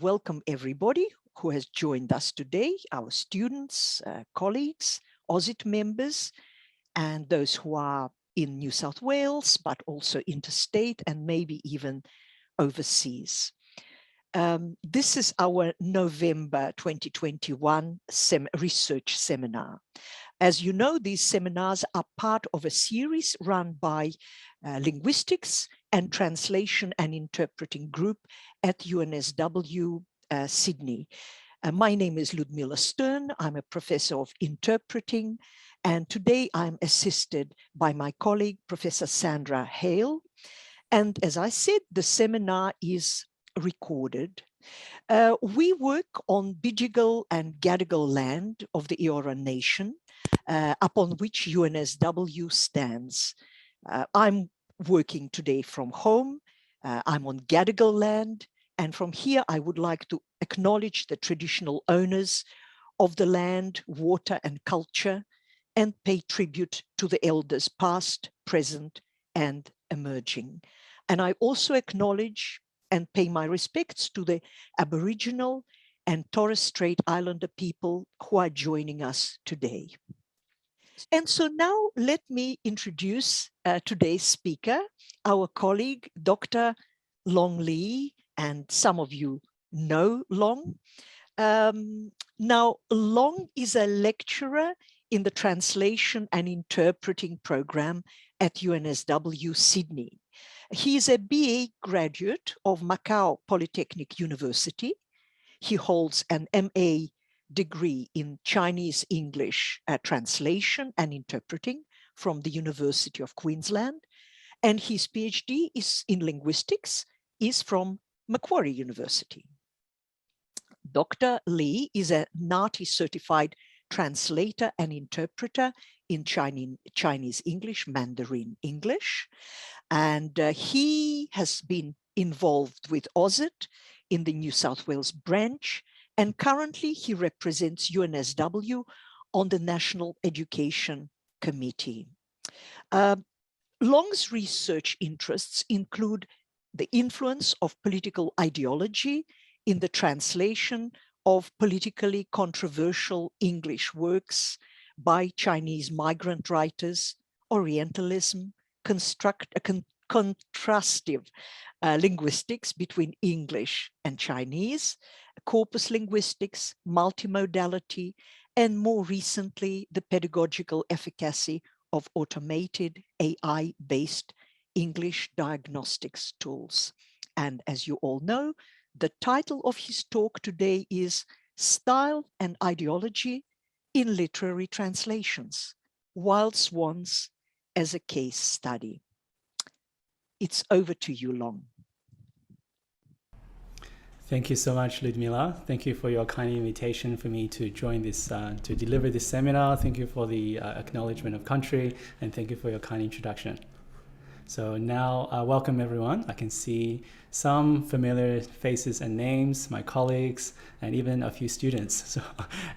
welcome everybody who has joined us today, our students, colleagues, OSIT members, and those who are in New South Wales, but also interstate and maybe even overseas. This is our November 2021 research seminar. As you know, these seminars are part of a series run by Linguistics and Translation and Interpreting Group at UNSW Sydney. My name is Ludmila Stern. I'm a professor of interpreting, and today I'm assisted by my colleague, Professor Sandra Hale. And as I said, the seminar is recorded. We work on Bidjigal and Gadigal land of the Eora Nation, upon which UNSW stands. I'm working today from home. I'm on Gadigal land, and from here I would like to acknowledge the traditional owners of the land, water, and culture, and pay tribute to the elders past, present, and emerging. And I also acknowledge and pay my respects to the Aboriginal and Torres Strait Islander people who are joining us today. And so now let me introduce today's speaker, our colleague, Dr. Long Lee, and some of you know Long. Now, Long is a lecturer in the Translation and Interpreting program at UNSW Sydney. He is a BA graduate of Macau Polytechnic University. He holds an MA degree in Chinese English translation and interpreting from the University of Queensland, and his PhD is in linguistics is from Macquarie University. Dr. Lee is a NATI certified translator and interpreter in Chinese English, Mandarin English, and he has been involved with OSIT in the New South Wales branch, and currently he represents UNSW on the National Education Committee. Long's research interests include the influence of political ideology in the translation of politically controversial English works by Chinese migrant writers, Orientalism, contrastive linguistics between English and Chinese, corpus linguistics, multimodality, and more recently, the pedagogical efficacy of automated AI-based English diagnostics tools. And as you all know, the title of his talk today is Style and Ideology in Literary Translations, Wild Swans as a Case Study. It's over to you, Long. Thank you so much, Ludmila. Thank you for your kind invitation for me to join this, to deliver this seminar. Thank you for the acknowledgement of country, and thank you for your kind introduction. So now, welcome everyone. I can see some familiar faces and names, my colleagues, and even a few students. So,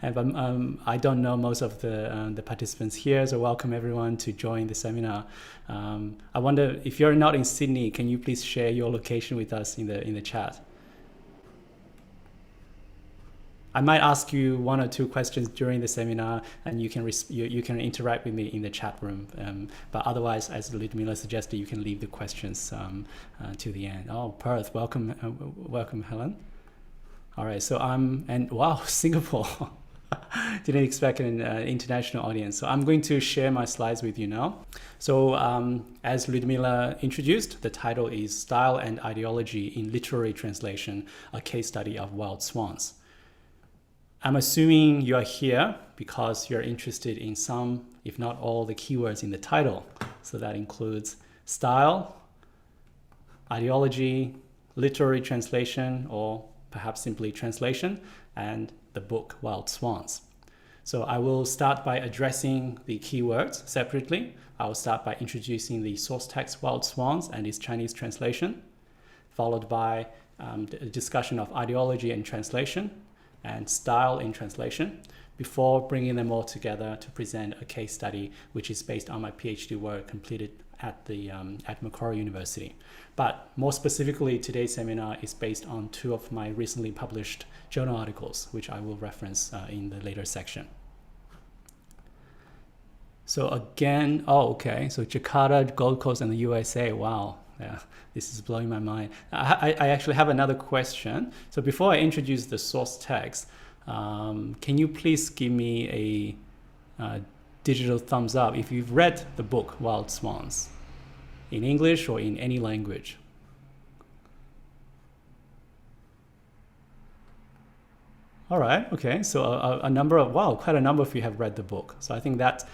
I don't know most of the participants here, so welcome everyone to join the seminar. I wonder if you're not in Sydney, can you please share your location with us in the chat? I might ask you one or two questions during the seminar, and you can interact with me in the chat room. But otherwise, as Ludmila suggested, you can leave the questions to the end. Oh, Perth, welcome, welcome, Helen. All right, so wow, Singapore. Didn't expect an international audience. So I'm going to share my slides with you now. So as Ludmila introduced, the title is Style and Ideology in Literary Translation, a case study of Wild Swans. I'm assuming you are here because you're interested in some, if not all, the keywords in the title. So that includes style, ideology, literary translation, or perhaps simply translation, and the book Wild Swans. So I will start by addressing the keywords separately. I will start by introducing the source text Wild Swans and its Chinese translation, followed by the discussion of ideology and translation, and style in translation, before bringing them all together to present a case study, which is based on my PhD work completed at Macquarie University. But more specifically, today's seminar is based on 2 of my recently published journal articles, which I will reference in the later section. So again, so Jakarta, Gold Coast, and the USA, wow. Yeah, this is blowing my mind. I actually have another question. So before I introduce the source text, can you please give me a digital thumbs up if you've read the book Wild Swans in English or in any language? All right, okay, so quite a number of you have read the book. So I think that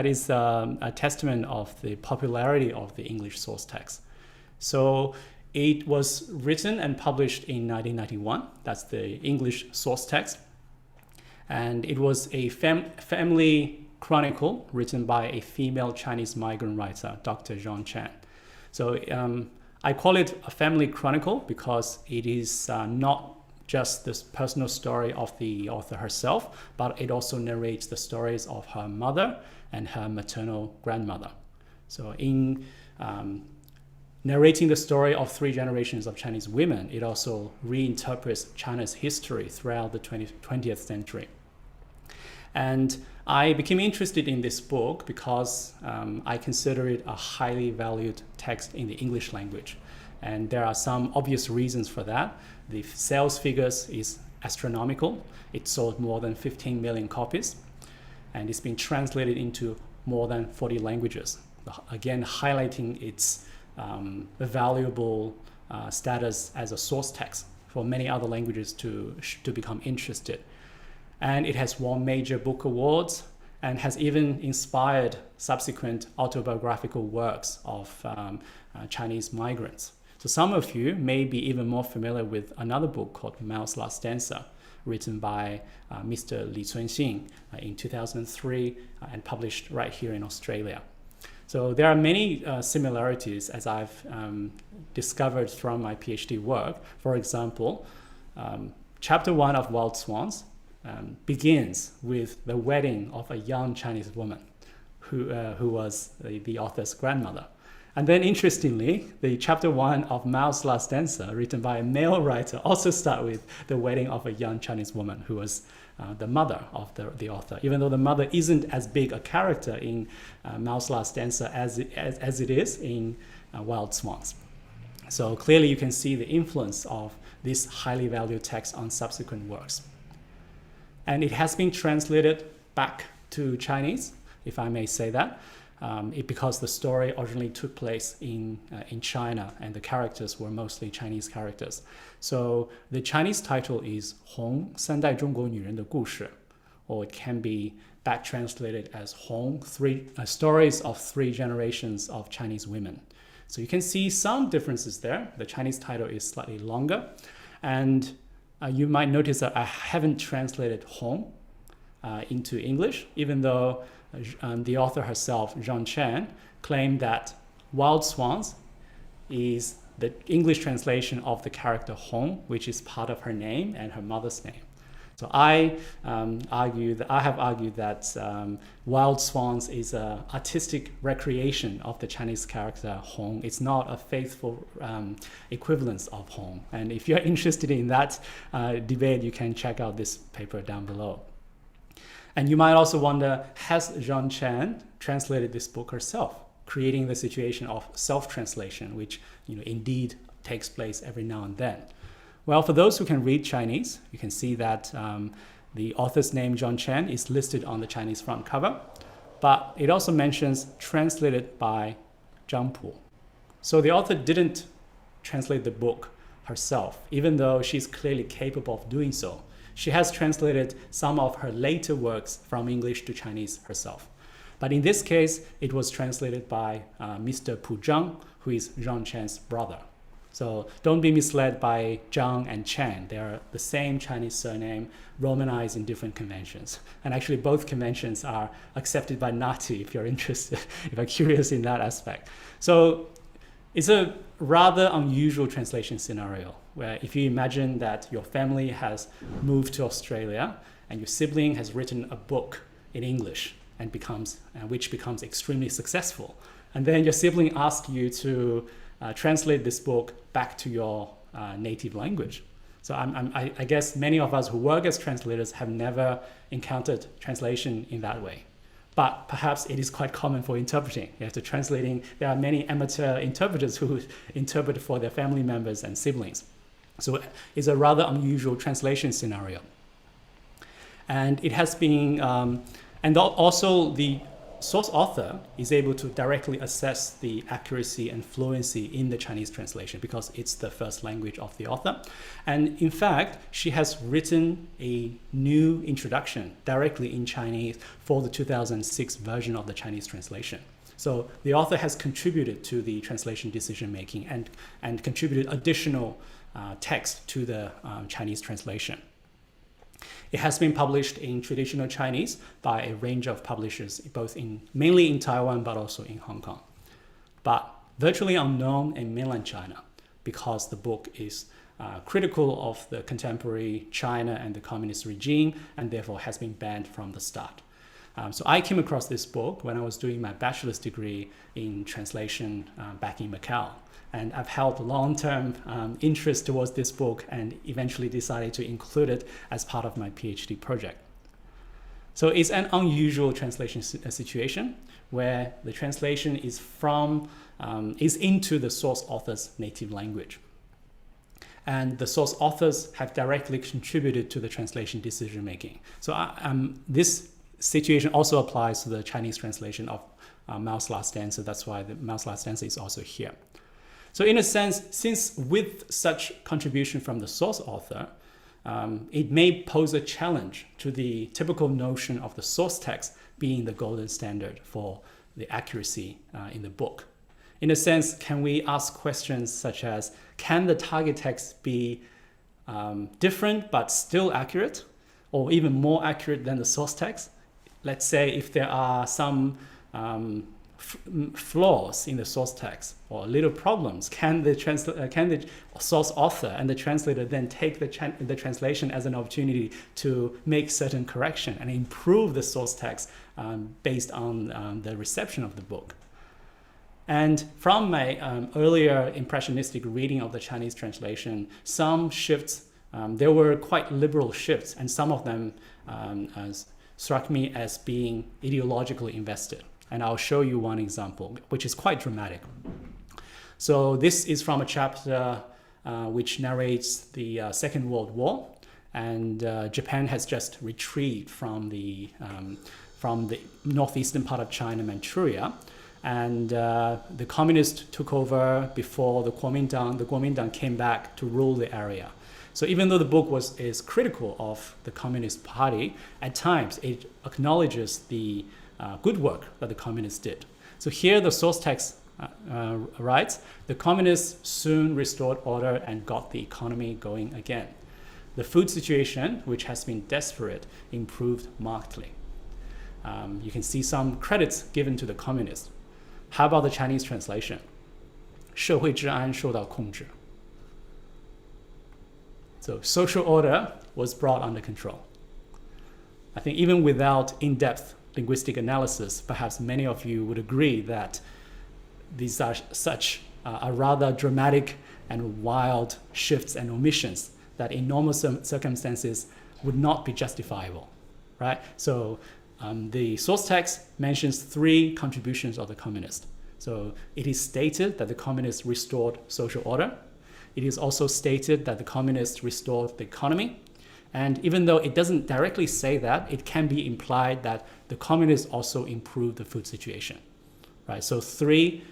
is a testament of the popularity of the English source text. So it was written and published in 1991. That's the English source text. And it was a family chronicle written by a female Chinese migrant writer, Dr. Zhang Chen. So I call it a family chronicle because it is not just this personal story of the author herself, but it also narrates the stories of her mother and her maternal grandmother. So in narrating the story of 3 generations of Chinese women, it also reinterprets China's history throughout the 20th century. And I became interested in this book because I consider it a highly valued text in the English language. And there are some obvious reasons for that. The sales figures is astronomical. It sold more than 15 million copies, and it's been translated into more than 40 languages, again highlighting its valuable status as a source text for many other languages to become interested. And it has won major book awards and has even inspired subsequent autobiographical works of Chinese migrants. So some of you may be even more familiar with another book called Mao's Last Dancer, written by Mr. Li Cunxin in 2003 and published right here in Australia. So there are many similarities as I've discovered from my PhD work. For example, chapter 1 of Wild Swans begins with the wedding of a young Chinese woman who was the author's grandmother. And then interestingly, the chapter 1 of Mao's Last Dancer, written by a male writer, also start with the wedding of a young Chinese woman who was the mother of the author, even though the mother isn't as big a character in Mao's Last Dancer as it is in Wild Swans. So clearly you can see the influence of this highly valued text on subsequent works. And it has been translated back to Chinese, if I may say that. Because the story originally took place in China and the characters were mostly Chinese characters. So the Chinese title is 红三代中国女人的故事, or it can be back translated as 红 stories of 3 generations of Chinese women. So you can see some differences there. The Chinese title is slightly longer, and you might notice that I haven't translated 红 into English, even though the author herself, Zhang Chen, claimed that Wild Swans is the English translation of the character Hong, which is part of her name and her mother's name. So I have argued that Wild Swans is an artistic recreation of the Chinese character Hong. It's not a faithful equivalence of Hong. And if you're interested in that debate, you can check out this paper down below. And you might also wonder, has Zhang Chen translated this book herself, creating the situation of self-translation, which indeed takes place every now and then? Well, for those who can read Chinese, you can see that the author's name, Zhang Chen, is listed on the Chinese front cover, but it also mentions translated by Zhang Pu. So the author didn't translate the book herself, even though she's clearly capable of doing so. She has translated some of her later works from English to Chinese herself. But in this case, it was translated by Mr. Pu Zhang, who is Zhang Chen's brother. So don't be misled by Zhang and Chen. They are the same Chinese surname, romanized in different conventions. And actually both conventions are accepted by Nazi if you're interested, if you're curious in that aspect. So it's a rather unusual translation scenario where if you imagine that your family has moved to Australia and your sibling has written a book in English and which becomes extremely successful, and then your sibling asks you to translate this book back to your native language. So I guess many of us who work as translators have never encountered translation in that way. But perhaps it is quite common for interpreting. There are many amateur interpreters who interpret for their family members and siblings. So it's a rather unusual translation scenario. And it has been, and also the source author is able to directly assess the accuracy and fluency in the Chinese translation because it's the first language of the author. And in fact, she has written a new introduction directly in Chinese for the 2006 version of the Chinese translation. So the author has contributed to the translation decision making and contributed additional text to the Chinese translation. It has been published in traditional Chinese by a range of publishers, mainly in Taiwan, but also in Hong Kong. But virtually unknown in mainland China because the book is critical of the contemporary China and the communist regime and therefore has been banned from the start. So I came across this book when I was doing my bachelor's degree in translation back in Macau. And I've held long-term interest towards this book and eventually decided to include it as part of my PhD project. So it's an unusual translation situation where the translation is into the source author's native language. And the source authors have directly contributed to the translation decision-making. So this situation also applies to the Chinese translation of Mao's Last Answer. That's why the Mao's Last Answer is also here. So in a sense, since with such contribution from the source author, it may pose a challenge to the typical notion of the source text being the golden standard for the accuracy in the book. In a sense, can we ask questions such as, can the target text be different but still accurate, or even more accurate than the source text? Let's say if there are some flaws in the source text or little problems, can the source author and the translator then take the translation as an opportunity to make certain correction and improve the source text based on the reception of the book? And from my earlier impressionistic reading of the Chinese translation, some shifts, there were quite liberal shifts, and some of them struck me as being ideologically invested. And I'll show you one example, which is quite dramatic. So this is from a chapter which narrates the Second World War, and Japan has just retreated from the northeastern part of China, Manchuria, and the communists took over before the Kuomintang came back to rule the area. So even though the book is critical of the Communist Party, at times it acknowledges the good work that the communists did. So here the source text writes, the communists soon restored order and got the economy going again. The food situation, which has been desperate, improved markedly. You can see some credits given to the communists. How about the Chinese translation? 社会治安受到控制. So social order was brought under control. I think even without in-depth linguistic analysis, perhaps many of you would agree that these are such a rather dramatic and wild shifts and omissions that in normal circumstances would not be justifiable, right? So the source text mentions 3 contributions of the communists. So it is stated that the communists restored social order. It is also stated that the communists restored the economy. And even though it doesn't directly say that, it can be implied that the communists also improved the food situation, right? So 3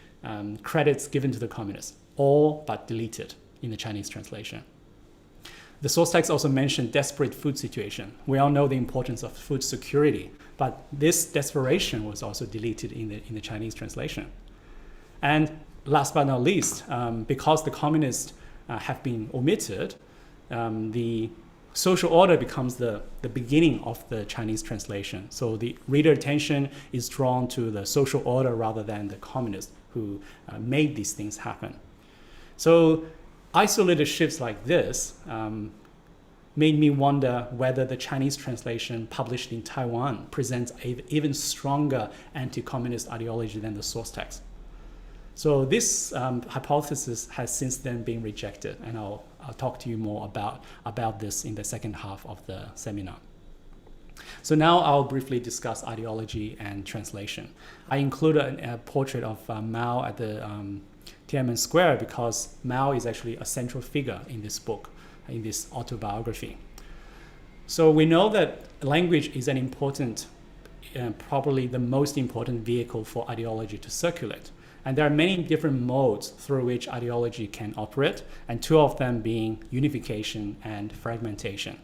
credits given to the communists, all but deleted in the Chinese translation. The source text also mentioned desperate food situation. We all know the importance of food security, but this desperation was also deleted in the Chinese translation. And last but not least, because the communists have been omitted, the social order becomes the beginning of the Chinese translation. So the reader attention is drawn to the social order rather than the communists who made these things happen. So isolated shifts like this made me wonder whether the Chinese translation published in Taiwan presents an even stronger anti-communist ideology than the source text. So this hypothesis has since then been rejected, and I'll talk to you more about this in the second half of the seminar. So now I'll briefly discuss ideology and translation. I included a portrait of Mao at the Tiananmen Square because Mao is actually a central figure in this book, in this autobiography. So we know that language is an important, probably the most important vehicle for ideology to circulate. And there are many different modes through which ideology can operate, and two of them being unification and fragmentation.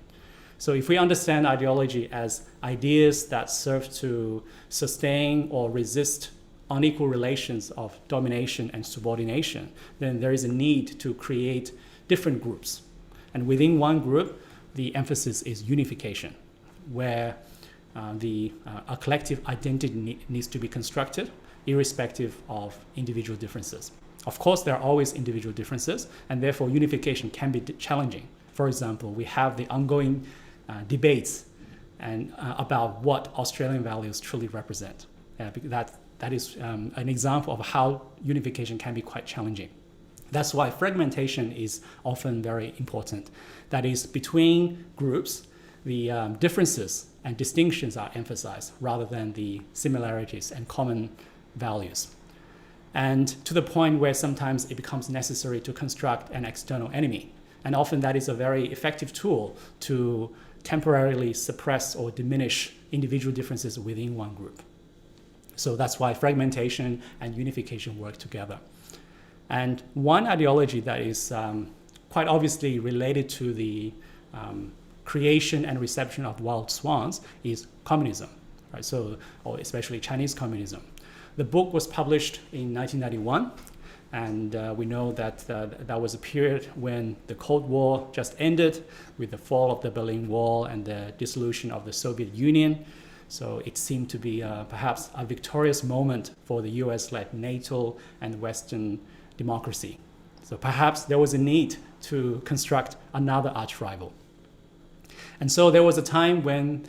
So if we understand ideology as ideas that serve to sustain or resist unequal relations of domination and subordination, then there is a need to create different groups. And within one group, the emphasis is unification, where a collective identity needs to be constructed, irrespective of individual differences. Of course, there are always individual differences, and therefore unification can be challenging. For example, we have the ongoing debates about what Australian values truly represent. That is an example of how unification can be quite challenging. That's why fragmentation is often very important. That is, between groups, the differences and distinctions are emphasized rather than the similarities and common values. And to the point where sometimes it becomes necessary to construct an external enemy. And often that is a very effective tool to temporarily suppress or diminish individual differences within one group. So that's why fragmentation and unification work together. And one ideology that is quite obviously related to the creation and reception of Wild Swans is communism, right? So, or especially Chinese communism. The book was published in 1991, and we know that that was a period when the Cold War just ended with the fall of the Berlin Wall and the dissolution of the Soviet Union. So it seemed to be perhaps a victorious moment for the US-led NATO and Western democracy. So perhaps there was a need to construct another arch-rival. And so there was a time when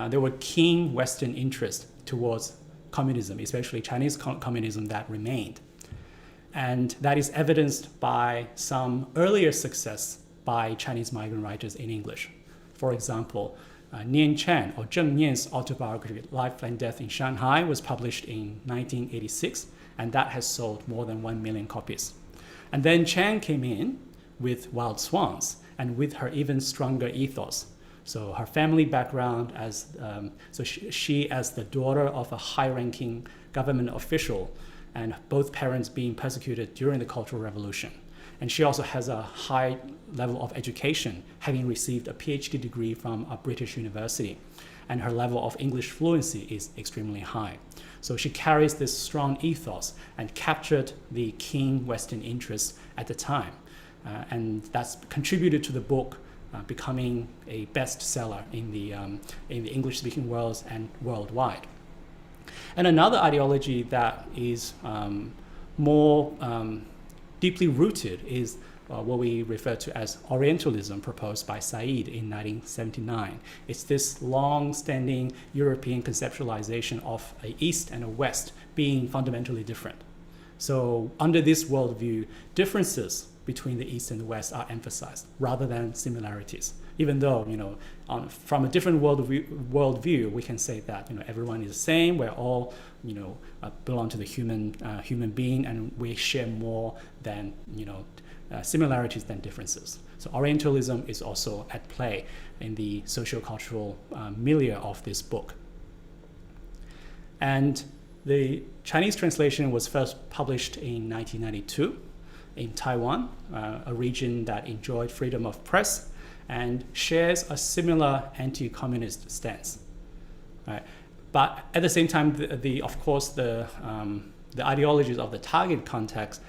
there were keen Western interest towards communism, especially Chinese communism, that remained. And that is evidenced by some earlier success by Chinese migrant writers in English. For example, Nian Chen, or Zheng Nian's autobiography, Life and Death in Shanghai, was published in 1986, and that has sold more than 1 million copies. And then Chen came in with Wild Swans, and with her even stronger ethos. So her family background, she as the daughter of a high-ranking government official, and both parents being persecuted during the Cultural Revolution. And she also has a high level of education, having received a PhD degree from a British university. And her level of English fluency is extremely high. So she carries this strong ethos and captured the keen Western interests at the time. And that's contributed to the book becoming a bestseller in the English-speaking worlds and worldwide. And another ideology that is more deeply rooted is what we refer to as Orientalism, proposed by Said in 1979. It's this long-standing European conceptualization of an East and a West being fundamentally different. So under this worldview, differences between the East and the West are emphasized rather than similarities. Even though, from a different worldview, we can say that everyone is the same. We're all, belong to the human being, and we share more than similarities than differences. So Orientalism is also at play in the socio-cultural milieu of this book. And the Chinese translation was first published in 1992 in Taiwan, a region that enjoyed freedom of press and shares a similar anti-communist stance. Right? But at the same time, of course, the ideologies of the target context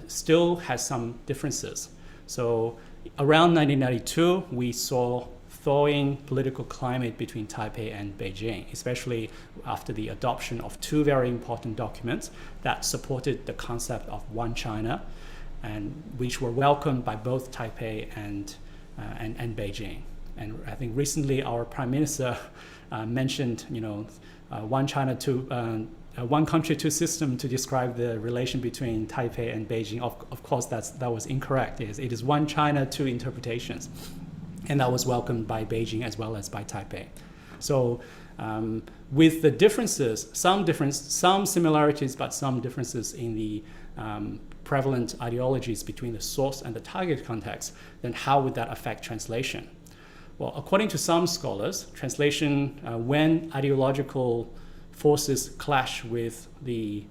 still has some differences. So around 1992, we saw thawing political climate between Taipei and Beijing, especially after the adoption of two very important documents that supported the concept of one China and which were welcomed by both Taipei and Beijing. And I think recently our Prime Minister mentioned, one China, one country, two system to describe the relation between Taipei and Beijing. Of course, that was incorrect. It is one China, two interpretations. And that was welcomed by Beijing as well as by Taipei. So with the differences, some similarities, but some differences in the prevalent ideologies between the source and the target context, then how would that affect translation? Well, according to some scholars, translation, when ideological forces clash with the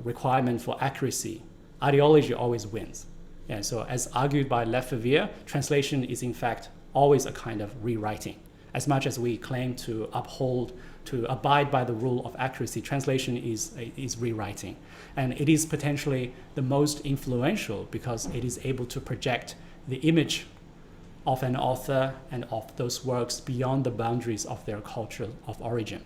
requirement for accuracy, ideology always wins. And so as argued by Lefebvre, translation is in fact always a kind of rewriting. As much as we claim to abide by the rule of accuracy, translation is rewriting. And it is potentially the most influential because it is able to project the image of an author and of those works beyond the boundaries of their culture of origin.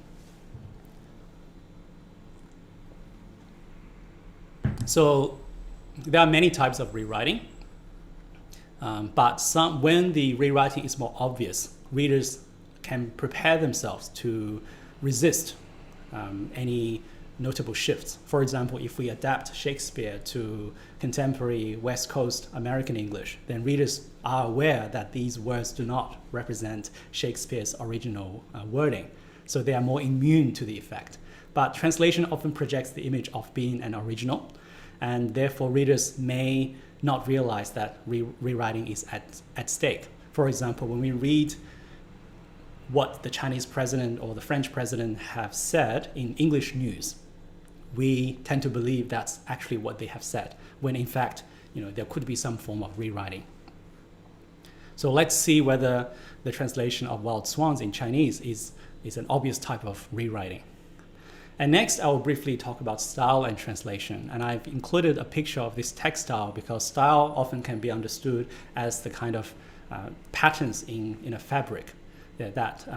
So there are many types of rewriting, but when the rewriting is more obvious, readers can prepare themselves to resist any notable shifts. For example, if we adapt Shakespeare to contemporary West Coast American English, then readers are aware that these words do not represent Shakespeare's original wording, so they are more immune to the effect. But translation often projects the image of being an original, and therefore readers may not realize that rewriting is at stake. For example, when we read what the Chinese president or the French president have said in English news, we tend to believe that's actually what they have said, when in fact, there could be some form of rewriting. So let's see whether the translation of Wild Swans in Chinese is an obvious type of rewriting. And next, I will briefly talk about style and translation. And I've included a picture of this textile because style often can be understood as the kind of patterns in a fabric that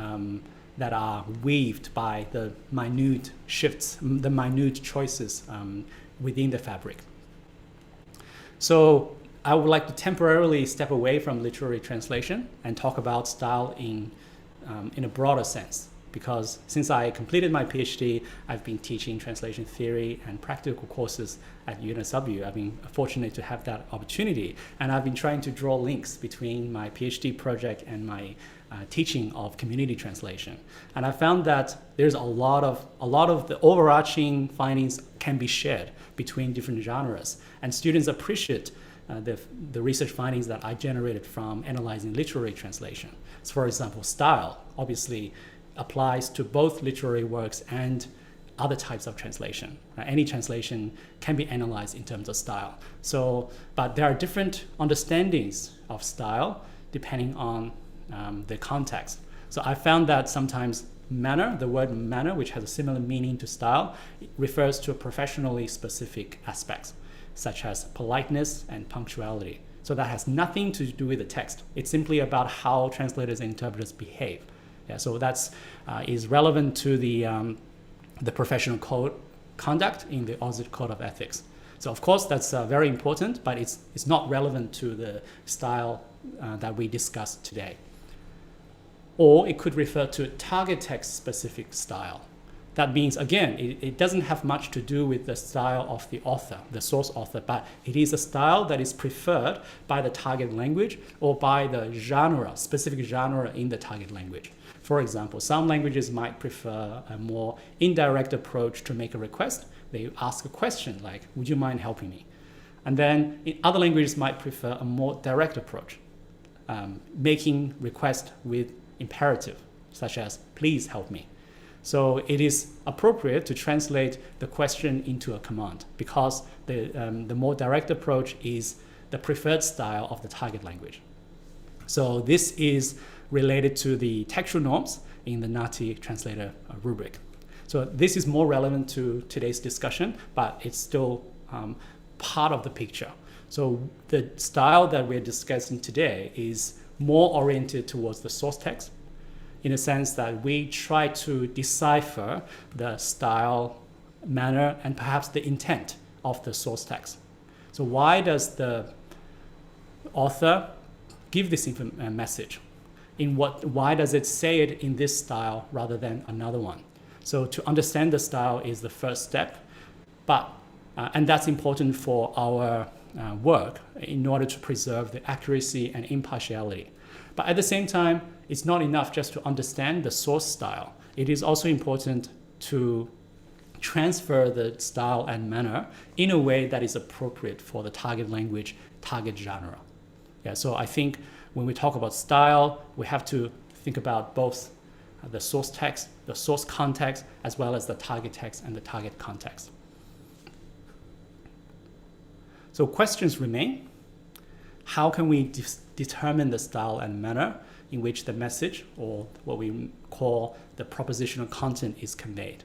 are weaved by the minute shifts, the minute choices within the fabric. So I would like to temporarily step away from literary translation and talk about style in a broader sense. Because since I completed my PhD, I've been teaching translation theory and practical courses at UNSW. I've been fortunate to have that opportunity. And I've been trying to draw links between my PhD project and my teaching of community translation. And I found that there's a lot of the overarching findings can be shared between different genres. And students appreciate the research findings that I generated from analyzing literary translation. So for example, style obviously applies to both literary works and other types of translation. Any translation can be analyzed in terms of style. But there are different understandings of style depending on the context. So I found that sometimes manner, the word manner, which has a similar meaning to style, refers to professionally specific aspects, such as politeness and punctuality. So that has nothing to do with the text. It's simply about how translators and interpreters behave. Yeah, so that's is relevant to the professional code conduct in the Aussie Code of Ethics. So of course that's very important, but it's not relevant to the style that we discussed today. Or it could refer to target text specific style. That means, again, it doesn't have much to do with the style of the author, the source author, but it is a style that is preferred by the target language or by the genre, specific genre in the target language. For example, some languages might prefer a more indirect approach to make a request. They ask a question like, would you mind helping me? And then other languages might prefer a more direct approach, making request with imperative, such as, please help me. So it is appropriate to translate the question into a command because the more direct approach is the preferred style of the target language. So this is related to the textual norms in the NATI translator rubric. So this is more relevant to today's discussion, but it's still part of the picture. So the style that we're discussing today is more oriented towards the source text, in a sense that we try to decipher the style, manner, and perhaps the intent of the source text. So why does the author give this message? Why does it say it in this style rather than another one? So to understand the style is the first step, and that's important for our work in order to preserve the accuracy and impartiality. But at the same time, it's not enough just to understand the source style. It is also important to transfer the style and manner in a way that is appropriate for the target language, target genre. Yeah, so I think when we talk about style, we have to think about both the source text, the source context, as well as the target text and the target context. So questions remain. How can we determine the style and manner in which the message, or what we call the propositional content, is conveyed?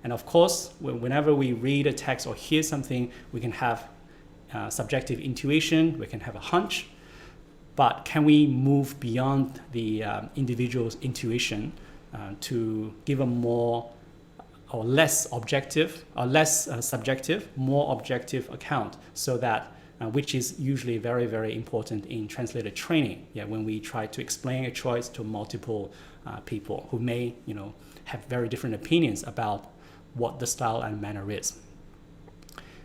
And of course, whenever we read a text or hear something, we can have subjective intuition, we can have a hunch, but can we move beyond the individual's intuition to give a more or less objective or less subjective, more objective account, so that which is usually very, very important in translator training. Yeah, when we try to explain a choice to multiple people who may, have very different opinions about what the style and manner is.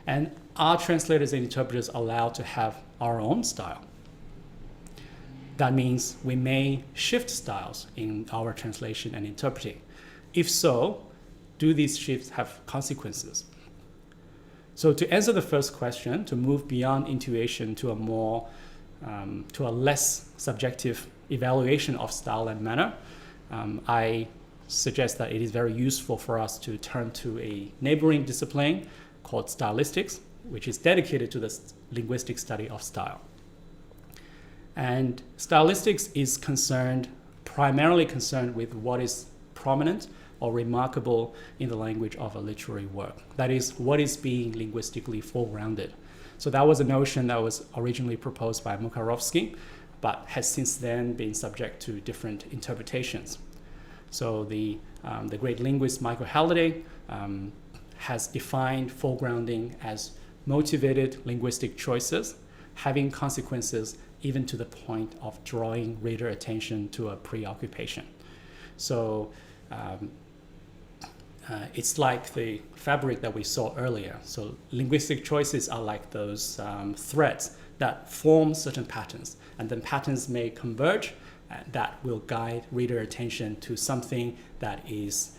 And are translators and interpreters allowed to have our own style? That means we may shift styles in our translation and interpreting. If so, do these shifts have consequences? So to answer the first question, to move beyond intuition to a less subjective evaluation of style and manner, I suggest that it is very useful for us to turn to a neighboring discipline called stylistics, which is dedicated to the linguistic study of style. And stylistics is primarily concerned with what is prominent or remarkable in the language of a literary work. That is, what is being linguistically foregrounded. So that was a notion that was originally proposed by Mukarovsky, but has since then been subject to different interpretations. So the great linguist Michael Halliday has defined foregrounding as motivated linguistic choices having consequences even to the point of drawing reader attention to a preoccupation. So it's like the fabric that we saw earlier. So linguistic choices are like those threads that form certain patterns, and then patterns may converge that will guide reader attention to something that is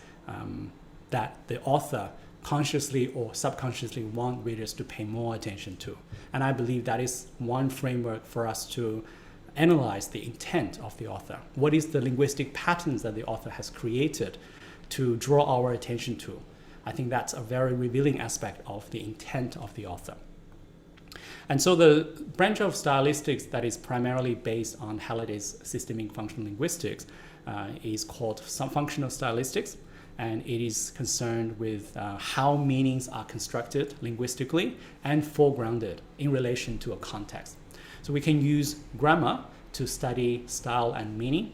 that the author consciously or subconsciously want readers to pay more attention to. And I believe that is one framework for us to analyze the intent of the author. What is the linguistic patterns that the author has created to draw our attention to? I think that's a very revealing aspect of the intent of the author. And so the branch of stylistics that is primarily based on Halliday's systemic functional linguistics is called some functional stylistics, and it is concerned with how meanings are constructed linguistically and foregrounded in relation to a context. So we can use grammar to study style and meaning,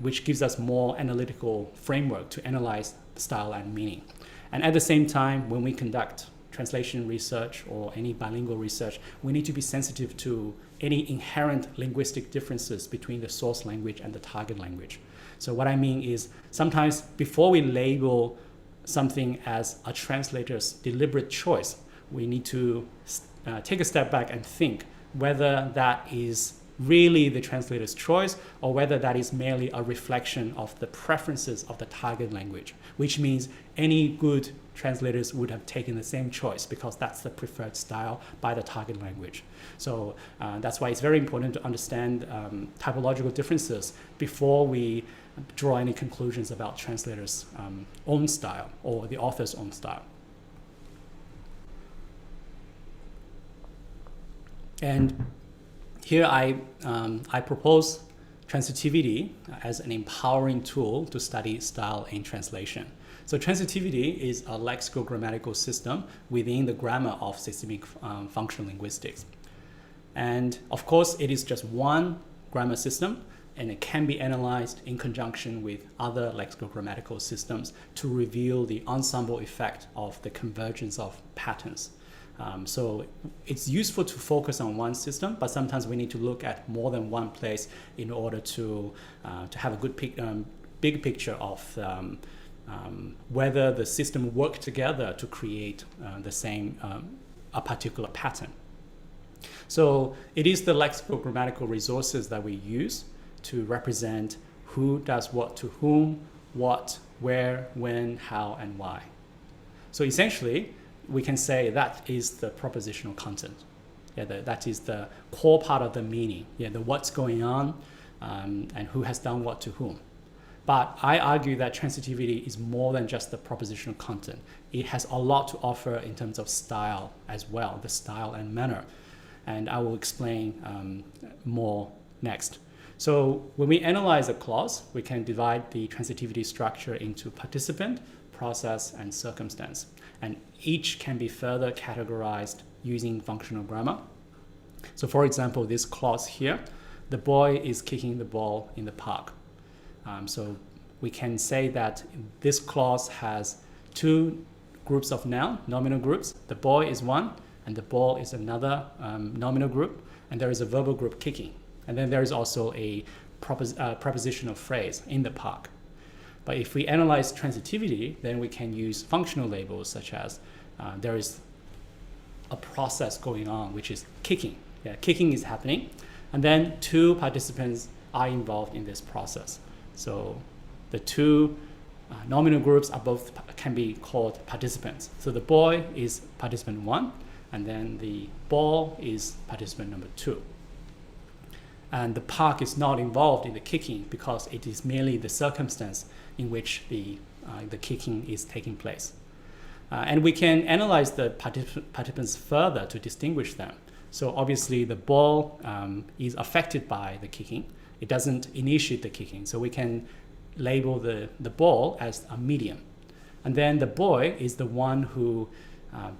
which gives us more analytical framework to analyze style and meaning. And at the same time, when we conduct translation research or any bilingual research, we need to be sensitive to any inherent linguistic differences between the source language and the target language. So what I mean is sometimes before we label something as a translator's deliberate choice, we need to take a step back and think whether that is really the translator's choice or whether that is merely a reflection of the preferences of the target language, which means any good translators would have taken the same choice because that's the preferred style by the target language. So that's why it's very important to understand typological differences before we draw any conclusions about translators' own style or the author's own style. And here I propose translativity as an empowering tool to study style in translation. So translativity is a lexicogrammatical system within the grammar of systemic functional linguistics. And of course, it is just one grammar system, and it can be analyzed in conjunction with other lexicogrammatical systems to reveal the ensemble effect of the convergence of patterns So it's useful to focus on one system, but sometimes we need to look at more than one place in order to have a good big picture of whether the system work together to create the same a particular pattern. So it is the lexical-grammatical resources that we use to represent who does what to whom, what, where, when, how, and why. So essentially, we can say that is the propositional content. Yeah, that is the core part of the meaning. Yeah, the what's going on and who has done what to whom. But I argue that transitivity is more than just the propositional content. It has a lot to offer in terms of style as well, the style and manner. And I will explain more next. So when we analyze a clause, we can divide the transitivity structure into participant, process, and circumstance. And each can be further categorized using functional grammar. So for example, this clause here, the boy is kicking the ball in the park. So we can say that this clause has two groups of noun, nominal groups. The boy is one, and the ball is another nominal group, and there is a verbal group kicking. And then there is also a prepositional phrase in the park. But if we analyze transitivity, then we can use functional labels such as there is a process going on, which is kicking. Yeah, kicking is happening. And then two participants are involved in this process. So the two nominal groups are both can be called participants. So the boy is participant 1, and then the ball is participant number 2. And the park is not involved in the kicking because it is merely the circumstance in which the kicking is taking place. And we can analyze the participants further to distinguish them. So obviously the ball is affected by the kicking. It doesn't initiate the kicking. So we can label the ball as a medium. And then the boy is the one who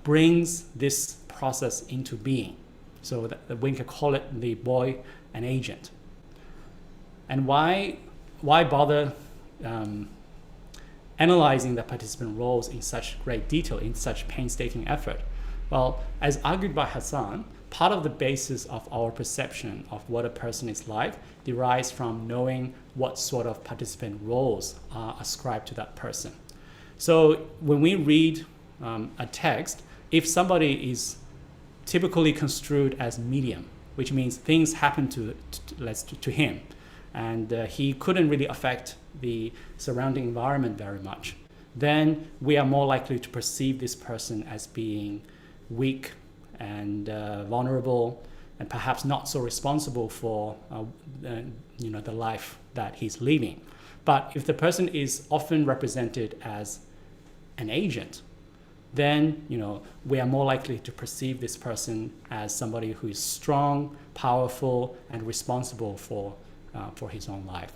brings this process into being. So that we can call it the boy an agent. And why bother analyzing the participant roles in such great detail, in such painstaking effort? Well, as argued by Hassan, part of the basis of our perception of what a person is like derives from knowing what sort of participant roles are ascribed to that person. So when we read a text, if somebody is typically construed as medium, which means things happen to him, and he couldn't really affect the surrounding environment very much, then we are more likely to perceive this person as being weak and vulnerable, and perhaps not so responsible for the life that he's living. But if the person is often represented as an agent, then we are more likely to perceive this person as somebody who is strong, powerful, and responsible for his own life.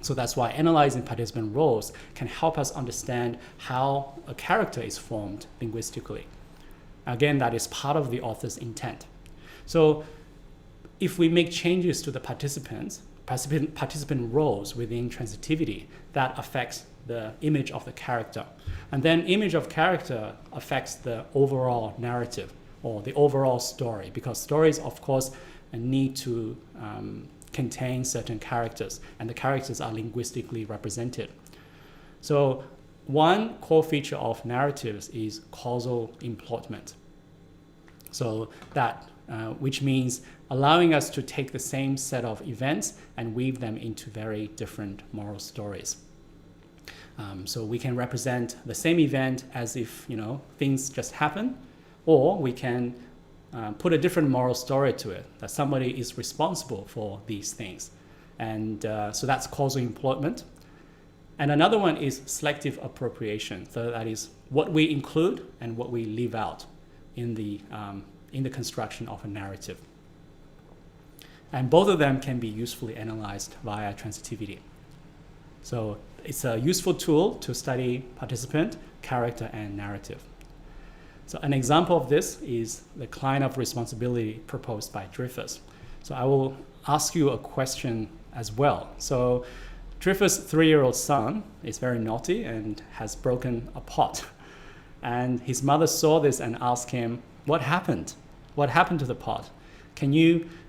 So that's why analyzing participant roles can help us understand how a character is formed linguistically. Again, that is part of the author's intent. So if we make changes to the participant roles within transitivity, that affects the image of the character. And then image of character affects the overall narrative or the overall story, because stories, of course, need to contain certain characters, and the characters are linguistically represented. So one core feature of narratives is causal employment. So that, which means allowing us to take the same set of events and weave them into very different moral stories. So we can represent the same event as if things just happen, or we can put a different moral story to it, that somebody is responsible for these things. And so that's causal employment. And another one is selective appropriation. So that is what we include and what we leave out in the construction of a narrative. And both of them can be usefully analyzed via transitivity. So it's a useful tool to study participant, character, and narrative. So an example of this is the decline of responsibility proposed by Dreyfus. So I will ask you a question as well. So Dreyfus' 3-year-old son is very naughty and has broken a pot. And his mother saw this and asked him, what happened? What happened to the pot?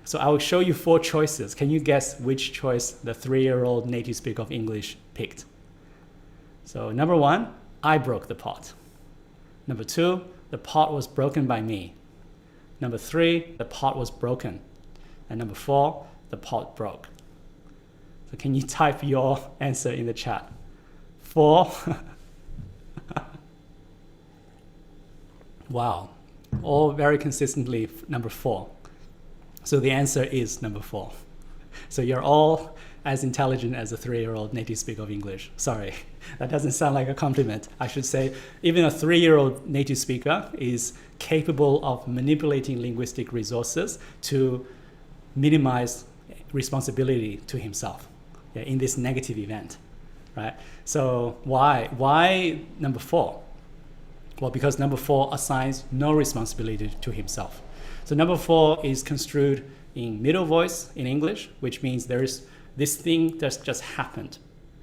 So I will show you 4 choices. Can you guess which choice the 3-year-old native speaker of English picked? So number 1, I broke the pot. Number 2, the pot was broken by me. Number 3, the pot was broken. And number 4, the pot broke. So can you type your answer in the chat? 4. Wow. All very consistently number 4. So the answer is number 4. So you're all as intelligent as a 3-year-old native speaker of English. Sorry, that doesn't sound like a compliment. I should say even a 3-year-old native speaker is capable of manipulating linguistic resources to minimize responsibility to himself, in this negative event, right? So why number 4? Well, because number 4 assigns no responsibility to himself. So number 4 is construed in middle voice in English, which means there is this thing that just happened,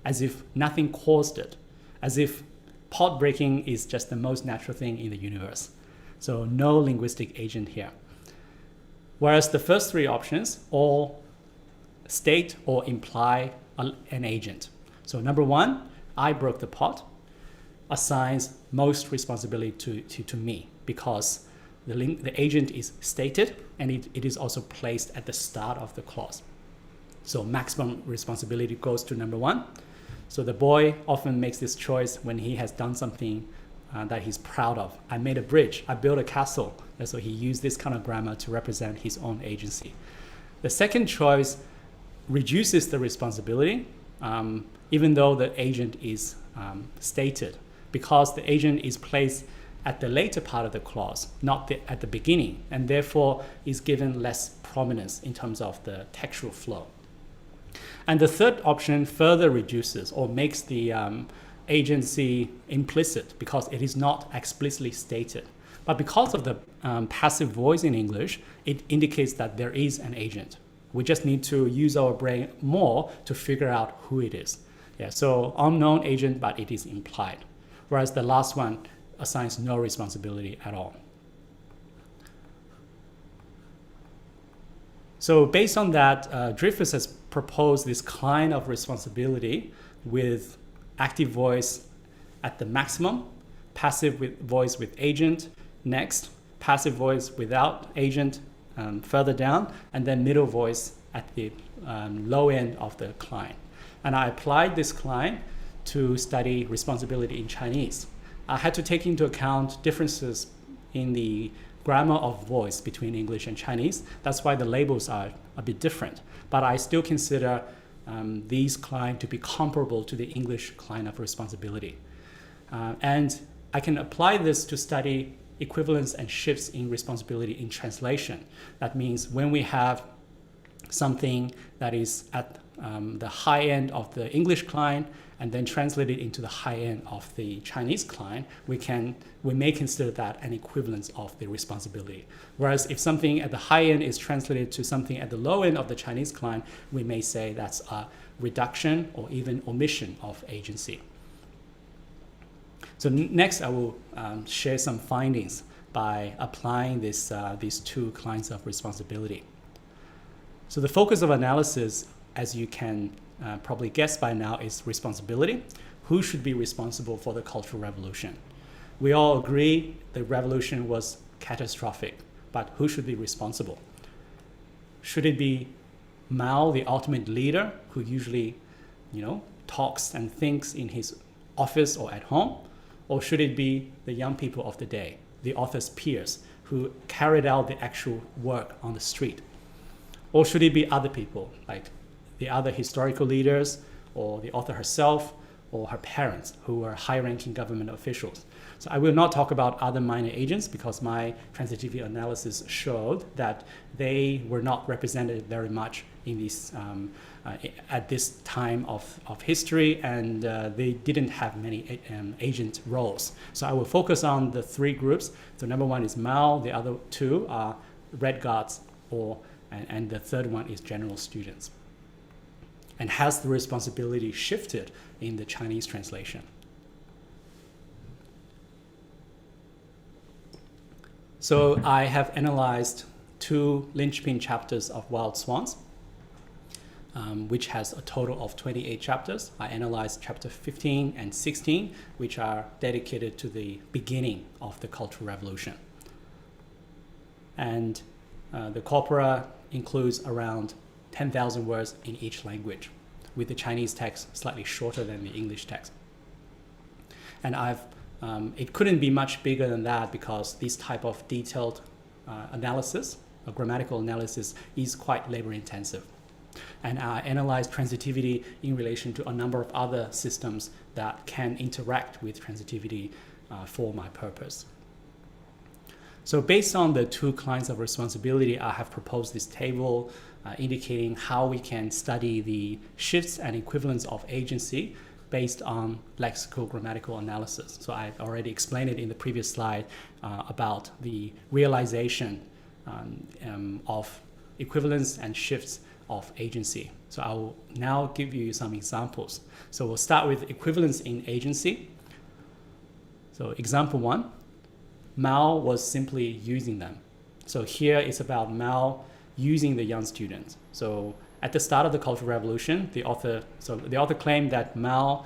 as if nothing caused it, as if pot breaking is just the most natural thing in the universe. So no linguistic agent here. Whereas the first 3 options all state or imply an agent. So number 1, I broke the pot, assigns most responsibility to me, because the agent is stated and it is also placed at the start of the clause. So maximum responsibility goes to number 1. So the boy often makes this choice when he has done something that he's proud of. I made a bridge, I built a castle. And so he used this kind of grammar to represent his own agency. The second choice reduces the responsibility, even though the agent is stated, because the agent is placed at the later part of the clause, not at the beginning, and therefore is given less prominence in terms of the textual flow. And the third option further reduces or makes the agency implicit, because it is not explicitly stated. But because of the passive voice in English, it indicates that there is an agent. We just need to use our brain more to figure out who it is. So unknown agent, but it is implied. Whereas the last one assigns no responsibility at all. So based on that, Dreyfus has proposed this kind of responsibility with active voice at the maximum, passive voice with agent next, passive voice without agent further down, and then middle voice at the low end of the client. And I applied this client to study responsibility in Chinese. I had to take into account differences in the grammar of voice between English and Chinese. That's why the labels are a bit different. But I still consider these clients to be comparable to the English client of responsibility. And I can apply this to study equivalence and shifts in responsibility in translation. That means when we have something that is at the high end of the English client and then translate it into the high end of the Chinese client, we may consider that an equivalence of the responsibility. Whereas if something at the high end is translated to something at the low end of the Chinese client, we may say that's a reduction or even omission of agency. So next I will share some findings by applying these 2 kinds of responsibility. So the focus of analysis, as you can probably guess by now, is responsibility. Who should be responsible for the Cultural Revolution? We all agree the revolution was catastrophic, but who should be responsible? Should it be Mao, the ultimate leader, who usually, talks and thinks in his office or at home? Or should it be the young people of the day, the author's peers, who carried out the actual work on the street? Or should it be other people, like the other historical leaders, or the author herself, or her parents, who were high-ranking government officials? So I will not talk about other minor agents, because my translativity analysis showed that they were not represented very much in this, at this time of history, and they didn't have many agent roles. So I will focus on the 3 groups. So number 1 is Mao, the other 2 are Red Guards, and the third one is general students. And has the responsibility shifted in the Chinese translation? So I have analyzed 2 linchpin chapters of Wild Swans, which has a total of 28 chapters. I analyzed chapter 15 and 16, which are dedicated to the beginning of the Cultural Revolution. And the corpora includes around 10,000 words in each language, with the Chinese text slightly shorter than the English text. And it couldn't be much bigger than that because this type of detailed analysis, a grammatical analysis, is quite labor intensive. And I analyzed transitivity in relation to a number of other systems that can interact with transitivity for my purpose. So based on the 2 kinds of responsibility, I have proposed this table indicating how we can study the shifts and equivalence of agency based on lexical grammatical analysis. So I've already explained it in the previous slide about the realization of equivalence and shifts of agency. So I will now give you some examples. So we'll start with equivalence in agency. So example 1, Mao was simply using them. So here it's about Mao using the young students. So at the start of the Cultural Revolution, the author claimed that Mao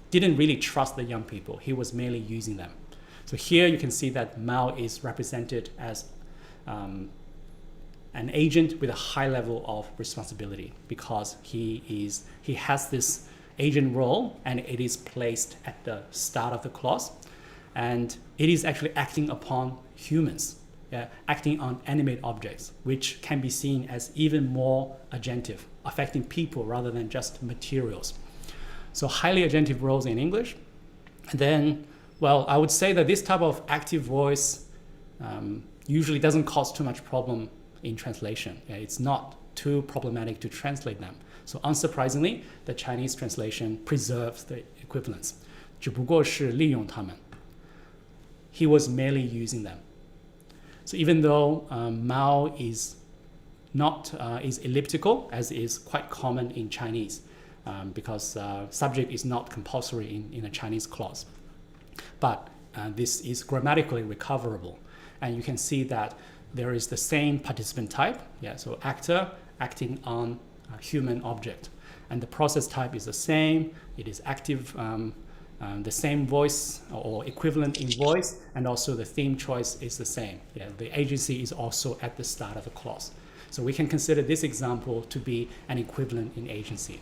didn't really trust the young people. He was merely using them. So here you can see that Mao is represented as an agent with a high level of responsibility because he has this agent role and it is placed at the start of the clause, and it is actually acting upon humans, acting on animate objects, which can be seen as even more agentive, affecting people rather than just materials. So highly agentive roles in English. And then, well, I would say that this type of active voice usually doesn't cause too much problem in translation. It's not too problematic to translate them. So unsurprisingly, the Chinese translation preserves the equivalence. 只不过是利用它们. He was merely using them. So even though Mao is elliptical, as is quite common in Chinese, because subject is not compulsory in a Chinese clause. But this is grammatically recoverable. And you can see that there is the same participant type, so actor acting on a human object. And the process type is the same, it is active, the same voice or equivalent in voice, and also the theme choice is the same. The agency is also at the start of the clause. So we can consider this example to be an equivalent in agency.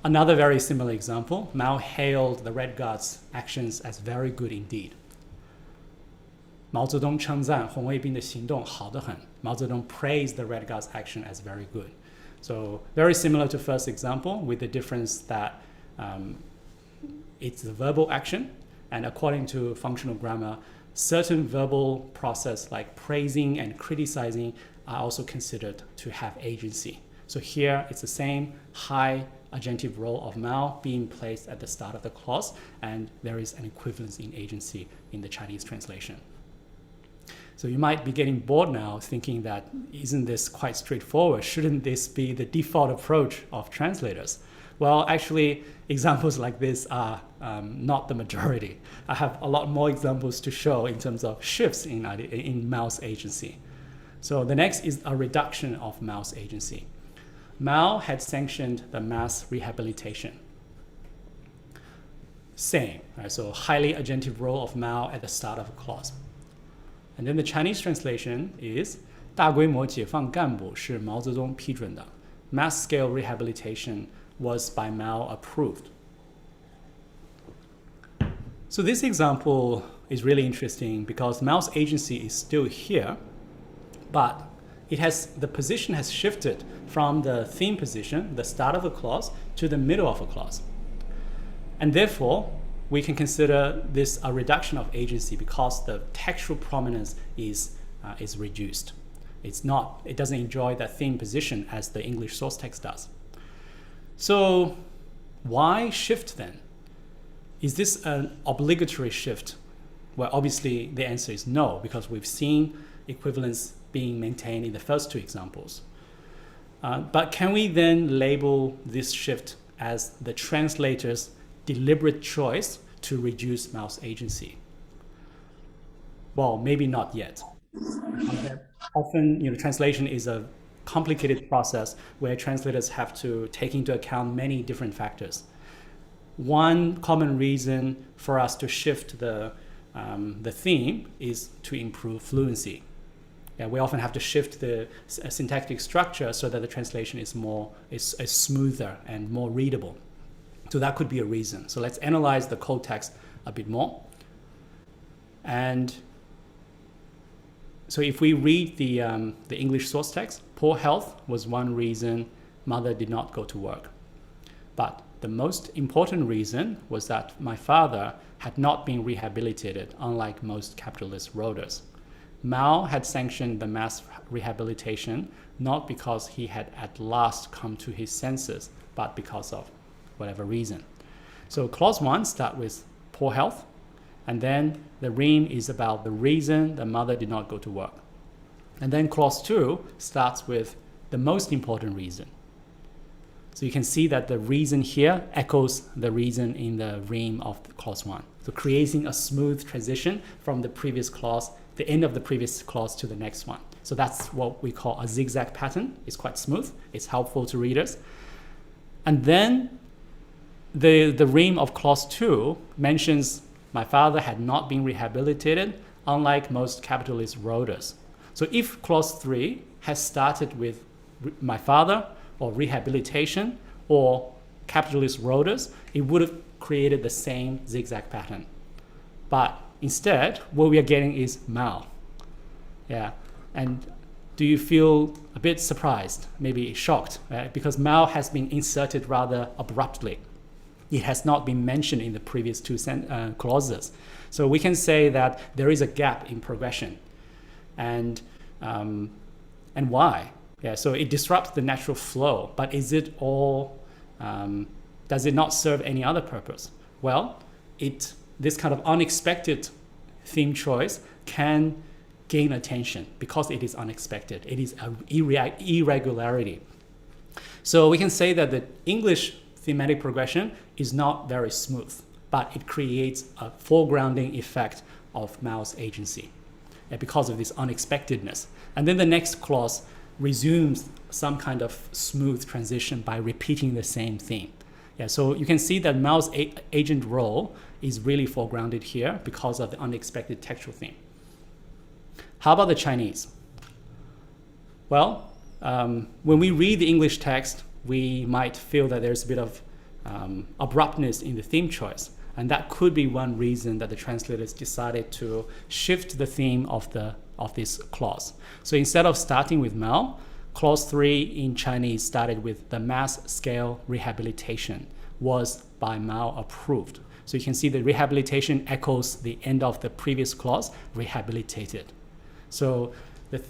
Another very similar example, Mao hailed the Red Guard's actions as very good indeed. 毛泽东称赞红卫兵的行动好得很. Mao Zedong praised the Red Guard's action as very good. So very similar to first example, with the difference that it's a verbal action, and according to functional grammar, certain verbal process like praising and criticizing are also considered to have agency. So here it's the same high agentive role of Mao being placed at the start of the clause, and there is an equivalence in agency in the Chinese translation. So you might be getting bored now thinking that isn't this quite straightforward? Shouldn't this be the default approach of translators? Well, actually, examples like this are not the majority. I have a lot more examples to show in terms of shifts in Mao's agency. So the next is a reduction of Mao's agency. Mao had sanctioned the mass rehabilitation. Same, right? So highly agentive role of Mao at the start of a clause. And then the Chinese translation is 大规模解放干部是毛泽东批准的. Mass scale rehabilitation was by Mao approved. So this example is really interesting because Mao's agency is still here, but the position has shifted from the theme position, the start of a clause, to the middle of a clause. And therefore, we can consider this a reduction of agency because the textual prominence is reduced. It doesn't enjoy that theme position as the English source text does. So why shift then? Is this an obligatory shift? Well, obviously the answer is no, because we've seen equivalence being maintained in the first two examples. But can we then label this shift as the translator's deliberate choice to reduce Mao's agency? Well, maybe not yet. Often, translation is a complicated process where translators have to take into account many different factors. One common reason for us to shift the theme is to improve fluency. Yeah, we often have to shift the syntactic structure so that the translation is smoother and more readable. So that could be a reason. So let's analyze the code text a bit more. And so if we read the English source text, poor health was one reason mother did not go to work. But the most important reason was that my father had not been rehabilitated, unlike most capitalist roaders. Mao had sanctioned the mass rehabilitation not because he had at last come to his senses, but because of whatever reason. So clause 1 starts with poor health, and then the rime is about the reason the mother did not go to work. And then clause 2 starts with the most important reason. So you can see that the reason here echoes the reason in the rime of clause 1. So creating a smooth transition from the previous clause, the end of the previous clause to the next one. So that's what we call a zigzag pattern. It's quite smooth. It's helpful to readers. And then the rime of clause 2 mentions my father had not been rehabilitated, unlike most capitalist roaders. So if clause 3 has started with my father or rehabilitation or capitalist roaders, it would have created the same zigzag pattern. But instead, what we are getting is Mao. Yeah, and do you feel a bit surprised, maybe shocked, right? Because Mao has been inserted rather abruptly. It has not been mentioned in the previous two clauses. So we can say that there is a gap in progression. And why? Yeah, so it disrupts the natural flow, but is it all, does it not serve any other purpose? Well, this kind of unexpected theme choice can gain attention because it is unexpected. It is an irregularity. So we can say that the English thematic progression is not very smooth, but it creates a foregrounding effect of Mao's agency because of this unexpectedness. And then the next clause resumes some kind of smooth transition by repeating the same theme. Yeah, so you can see that Mao's agent role is really foregrounded here because of the unexpected textual theme. How about the Chinese? Well, when we read the English text, we might feel that there's a bit of abruptness in the theme choice. And that could be one reason that the translators decided to shift the theme of this clause. So instead of starting with Mao, clause 3 in Chinese started with the mass scale rehabilitation was by Mao approved. So you can see the rehabilitation echoes the end of the previous clause, rehabilitated. So the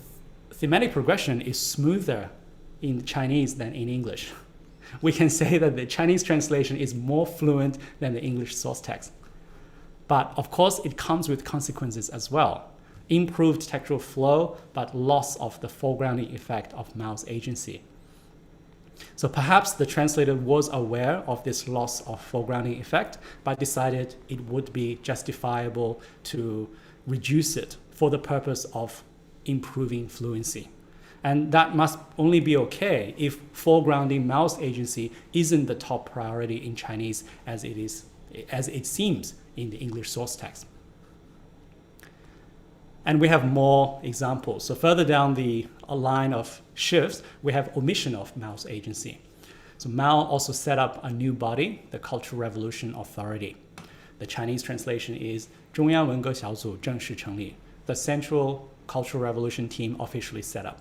thematic progression is smoother in Chinese than in English. We can say that the Chinese translation is more fluent than the English source text. But of course, it comes with consequences as well. Improved textual flow, but loss of the foregrounding effect of Mao's agency. So perhaps the translator was aware of this loss of foregrounding effect, but decided it would be justifiable to reduce it for the purpose of improving fluency. And that must only be okay if foregrounding Mao's agency isn't the top priority in Chinese as it seems in the English source text. And we have more examples. So further down the line of shifts, we have omission of Mao's agency. So Mao also set up a new body, the Cultural Revolution Authority. The Chinese translation is 中央文革小组正式成立. The Central Cultural Revolution team officially set up.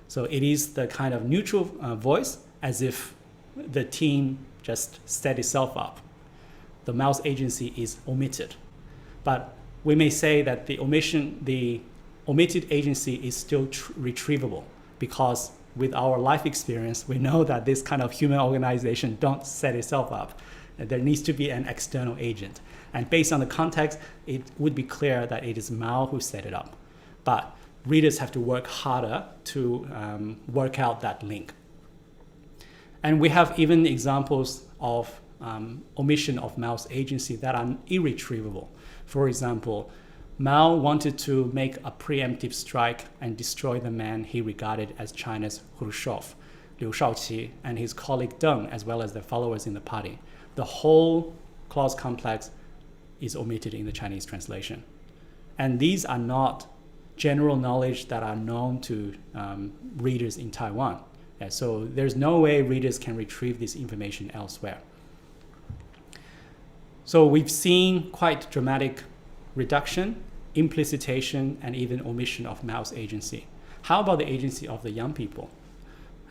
So it is the kind of neutral voice as if the team just set itself up. The Mao's agency is omitted. But we may say that the omitted agency is still retrievable because with our life experience, we know that this kind of human organization don't set itself up. There needs to be an external agent. And based on the context, it would be clear that it is Mao who set it up. But readers have to work harder to work out that link. And we have even examples of omission of Mao's agency that are irretrievable. For example, Mao wanted to make a preemptive strike and destroy the man he regarded as China's Khrushchev, Liu Shaoqi, and his colleague Deng, as well as their followers in the party. The whole clause complex is omitted in the Chinese translation. And these are not general knowledge that are known to readers in Taiwan. Yeah, so there's no way readers can retrieve this information elsewhere. So we've seen quite dramatic reduction, implicitation, and even omission of Mao's agency. How about the agency of the young people?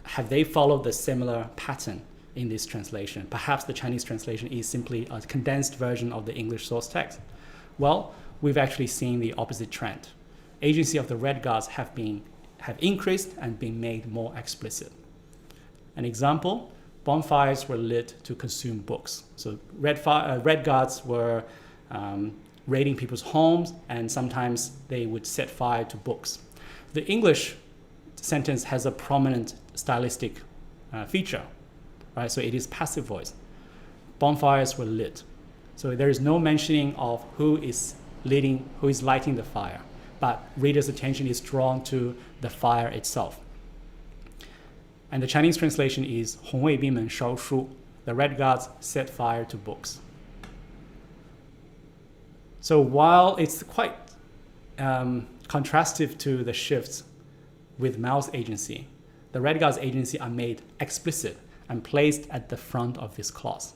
Have they followed the similar pattern in this translation? Perhaps the Chinese translation is simply a condensed version of the English source text. Well, we've actually seen the opposite trend. Agency of the Red Guards have increased and been made more explicit. An example, bonfires were lit to consume books. So Red Guards were raiding people's homes, and sometimes they would set fire to books. The English sentence has a prominent stylistic feature, right? So it is passive voice. Bonfires were lit. So there is no mentioning of who is lighting the fire, but readers' attention is drawn to the fire itself. And the Chinese translation is 红卫兵们烧书, the Red Guards set fire to books. So while it's quite contrastive to the shifts with Mao's agency, the Red Guards' agency are made explicit and placed at the front of this clause.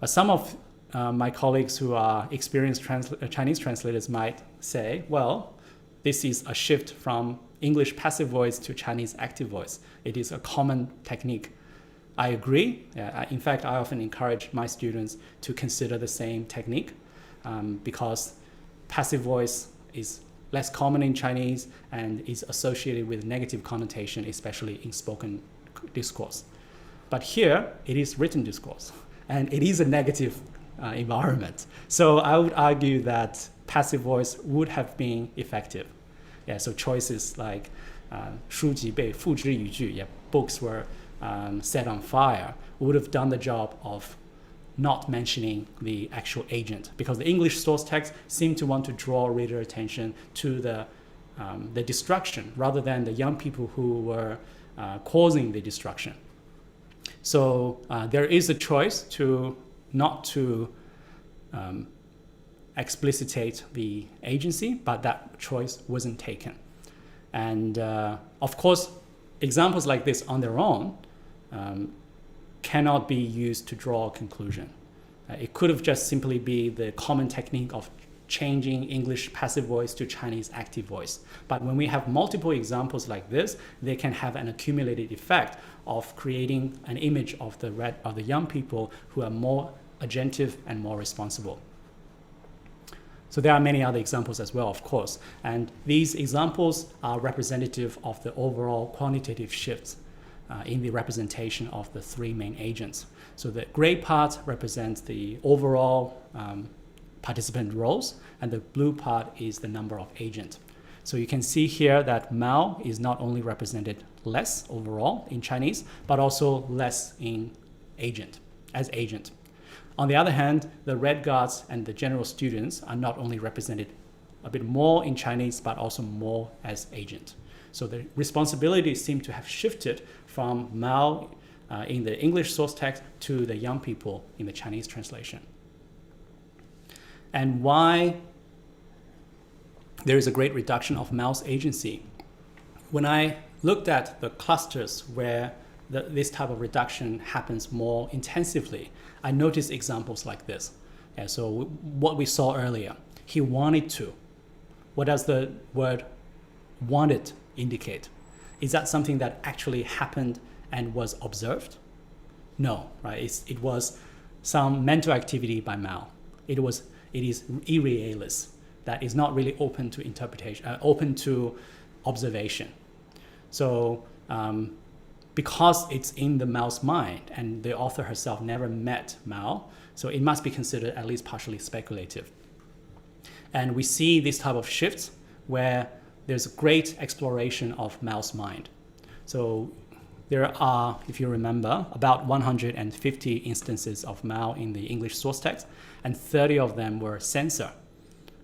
But some of my colleagues who are experienced Chinese translators might say, well, this is a shift from English passive voice to Chinese active voice. It is a common technique. I agree. In fact, I often encourage my students to consider the same technique because passive voice is less common in Chinese and is associated with negative connotation, especially in spoken discourse. But here, it is written discourse, and it is a negative environment. So I would argue that passive voice would have been effective. Yeah, so choices like 书籍被付之于炬, books were set on fire, would have done the job of not mentioning the actual agent, because the English source text seemed to want to draw reader attention to the destruction rather than the young people who were causing the destruction. So there is a choice not to explicitate the agency, but that choice wasn't taken. And of course, examples like this on their own cannot be used to draw a conclusion. It could have just simply be the common technique of changing English passive voice to Chinese active voice. But when we have multiple examples like this, they can have an accumulated effect of creating an image of the young people who are more agentive and more responsible. So there are many other examples as well, of course. And these examples are representative of the overall quantitative shifts in the representation of the three main agents. So the gray part represents the overall participant roles, and the blue part is the number of agents. So you can see here that Mao is not only represented less overall in Chinese, but also less in as agent. On the other hand, the Red Guards and the general students are not only represented a bit more in Chinese, but also more as agent. So the responsibilities seem to have shifted from Mao in the English source text to the young people in the Chinese translation. And why there is a great reduction of Mao's agency? When I looked at the clusters where this type of reduction happens more intensively, I noticed examples like this. Yeah, so what we saw earlier, he wanted to. What does the word wanted indicate? Is that something that actually happened and was observed? No, right? It was some mental activity by Mao. It is irrealis, that is not really open to interpretation, open to observation. So because it's in the Mao's mind and the author herself never met Mao, so it must be considered at least partially speculative. And we see this type of shifts where there's a great exploration of Mao's mind. So there are, if you remember, about 150 instances of Mao in the English source text, and 30 of them were censored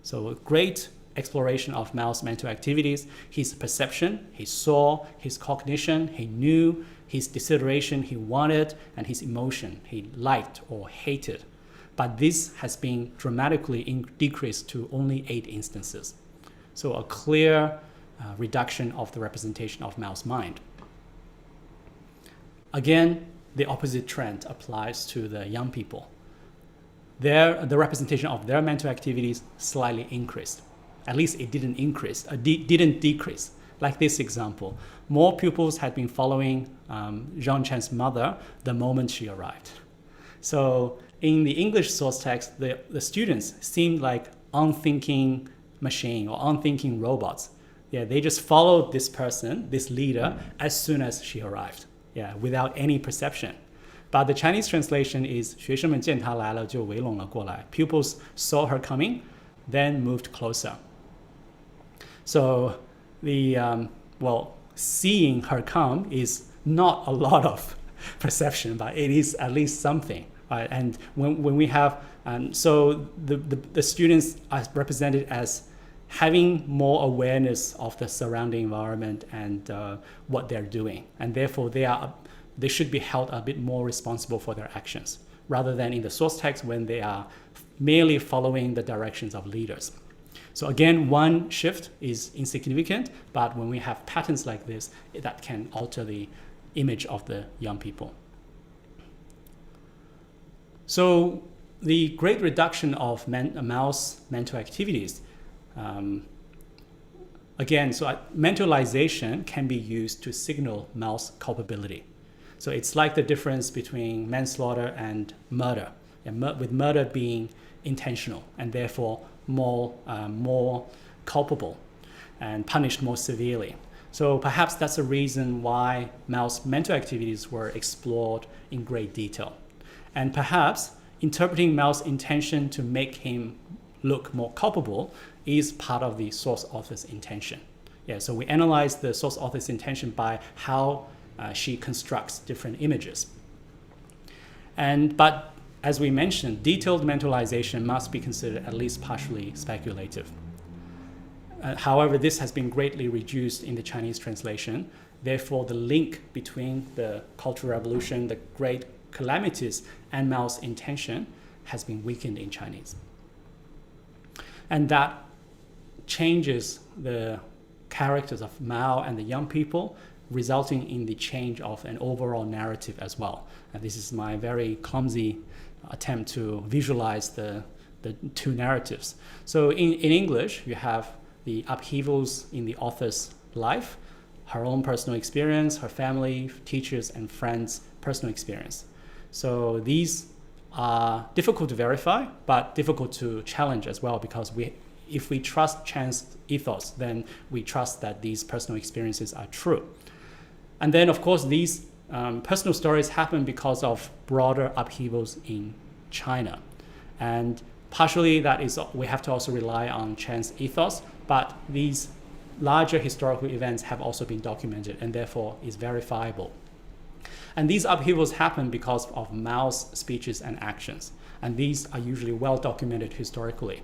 So a great exploration of Mao's mental activities, his perception, he saw, his cognition, he knew, his desideration, he wanted, and his emotion, he liked or hated. But this has been dramatically decreased to only 8 instances. So a clear reduction of the representation of Mao's mind. Again, the opposite trend applies to the young people. The representation of their mental activities slightly increased. At least it didn't didn't decrease. Like this example, more pupils had been following Zhang Chen's mother the moment she arrived. So in the English source text, the students seemed like unthinking machine or unthinking robots. Yeah, they just followed this person, this leader, as soon as she arrived. Yeah, without any perception. But the Chinese translation is 学生们见她来了就围拢了过来. Pupils saw her coming, then moved closer. So seeing her come is not a lot of perception, but it is at least something. Right? And when we have, so the students are represented as having more awareness of the surrounding environment and what they're doing. And therefore they should be held a bit more responsible for their actions, rather than in the source text when they are merely following the directions of leaders. So again, one shift is insignificant, but when we have patterns like this, that can alter the image of the young people. So the great reduction of Mao's mental activities, again, so mentalization can be used to signal Mao's culpability. So it's like the difference between manslaughter and murder, with murder being intentional and therefore more culpable and punished more severely. So perhaps that's a reason why Mao's mental activities were explored in great detail. And perhaps interpreting Mao's intention to make him look more culpable is part of the source author's intention. Yeah, so we analyze the source author's intention by how she constructs different images. But as we mentioned, detailed mentalization must be considered at least partially speculative. However, this has been greatly reduced in the Chinese translation. Therefore, the link between the Cultural Revolution, the great calamities, and Mao's intention has been weakened in Chinese. And that changes the characters of Mao and the young people, resulting in the change of an overall narrative as well. And this is my very clumsy attempt to visualize the two narratives. So in English, you have the upheavals in the author's life, her own personal experience, her family, teachers, and friends' personal experience. So these are difficult to verify, but difficult to challenge as well, because if we trust Chen's ethos, then we trust that these personal experiences are true. And then, of course, these personal stories happen because of broader upheavals in China. And partially that is, we have to also rely on Chen's ethos, but these larger historical events have also been documented and therefore is verifiable. And these upheavals happen because of Mao's speeches and actions. And these are usually well documented historically.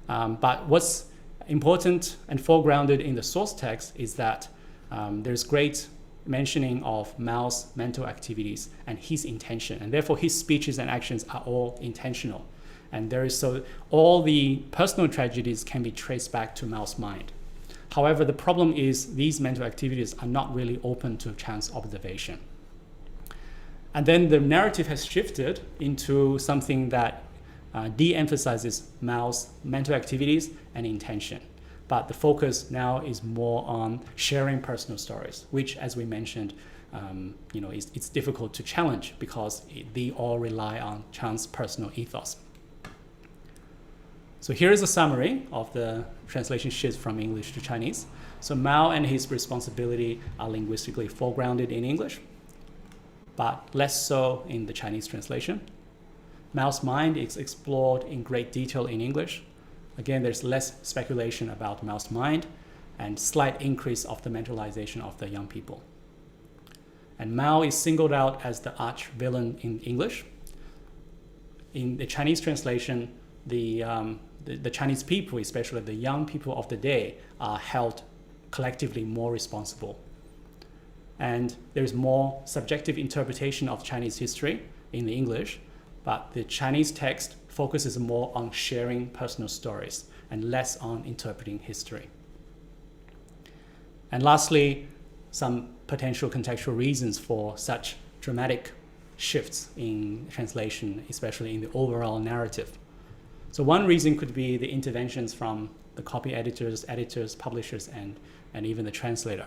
But what's important and foregrounded in the source text is that there's great mentioning of Mao's mental activities and his intention. And therefore his speeches and actions are all intentional. And all the personal tragedies can be traced back to Mao's mind. However, the problem is these mental activities are not really open to chance observation. And then the narrative has shifted into something that de-emphasizes Mao's mental activities and intention. But the focus now is more on sharing personal stories, which, as we mentioned, it's difficult to challenge because they all rely on Chen's personal ethos. So here is a summary of the translation shift from English to Chinese. So Mao and his responsibility are linguistically foregrounded in English, but less so in the Chinese translation. Mao's mind is explored in great detail in English. Again, there's less speculation about Mao's mind and slight increase of the mentalization of the young people. And Mao is singled out as the arch villain in English. In the Chinese translation, the the Chinese people, especially the young people of the day, are held collectively more responsible. And there's more subjective interpretation of Chinese history in the English, but the Chinese text focuses more on sharing personal stories and less on interpreting history. And lastly, some potential contextual reasons for such dramatic shifts in translation, especially in the overall narrative. So one reason could be the interventions from the copy editors, publishers, and even the translator.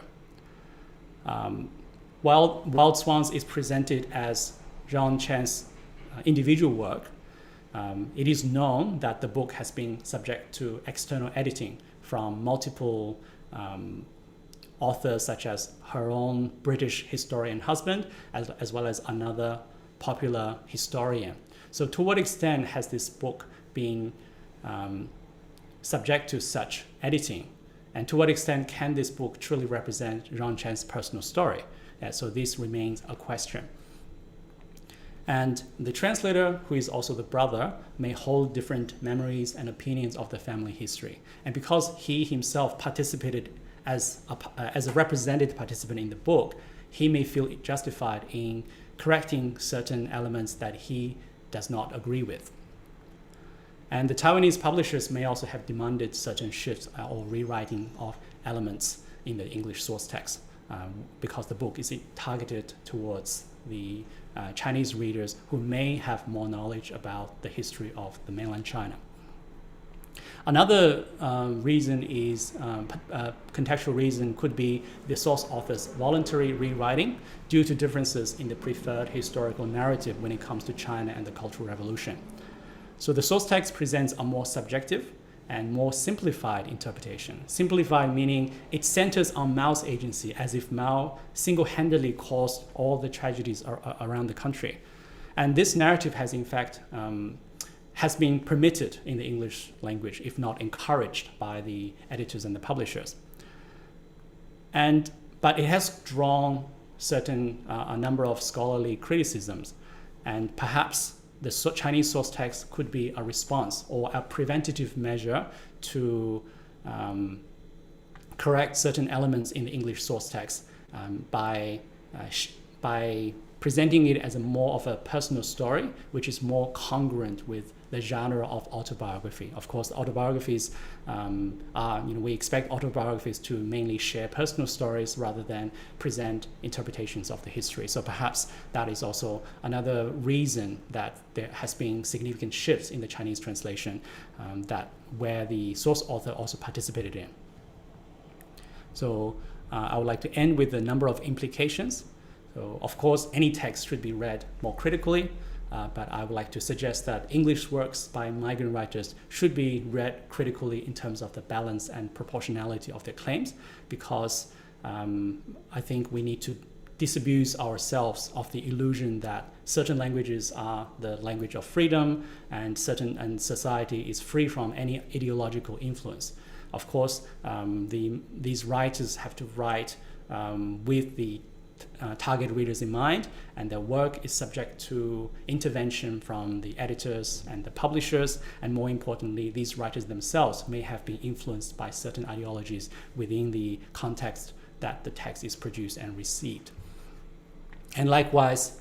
While Wild Swans is presented as John Chan's individual work, it is known that the book has been subject to external editing from multiple authors, such as her own British historian husband, as well as another popular historian. So to what extent has this book been subject to such editing? And to what extent can this book truly represent John Chan's personal story? So this remains a question. And the translator, who is also the brother, may hold different memories and opinions of the family history. And because he himself participated as a represented participant in the book, he may feel justified in correcting certain elements that he does not agree with. And the Taiwanese publishers may also have demanded certain shifts or rewriting of elements in the English source text because the book is targeted towards the Chinese readers who may have more knowledge about the history of the mainland China. Another reason is, contextual reason could be the source author's voluntary rewriting due to differences in the preferred historical narrative when it comes to China and the Cultural Revolution. So the source text presents a more subjective and more simplified interpretation. Simplified meaning it centers on Mao's agency, as if Mao single-handedly caused all the tragedies around the country. And this narrative has in fact has been permitted in the English language, if not encouraged by the editors and the publishers. But it has drawn a number of scholarly criticisms, and perhaps the Chinese source text could be a response or a preventative measure to correct certain elements in the English source text by presenting it as more of a personal story, which is more congruent with the genre of autobiography. Of course, autobiographies we expect autobiographies to mainly share personal stories rather than present interpretations of the history. So perhaps that is also another reason that there has been significant shifts in the Chinese translation where the source author also participated in. So I would like to end with a number of implications. So of course, any text should be read more critically, but I would like to suggest that English works by migrant writers should be read critically in terms of the balance and proportionality of their claims, because I think we need to disabuse ourselves of the illusion that certain languages are the language of freedom and society is free from any ideological influence. Of course, these writers have to write with the target readers in mind, and their work is subject to intervention from the editors and the publishers, and more importantly, these writers themselves may have been influenced by certain ideologies within the context that the text is produced and received. And likewise,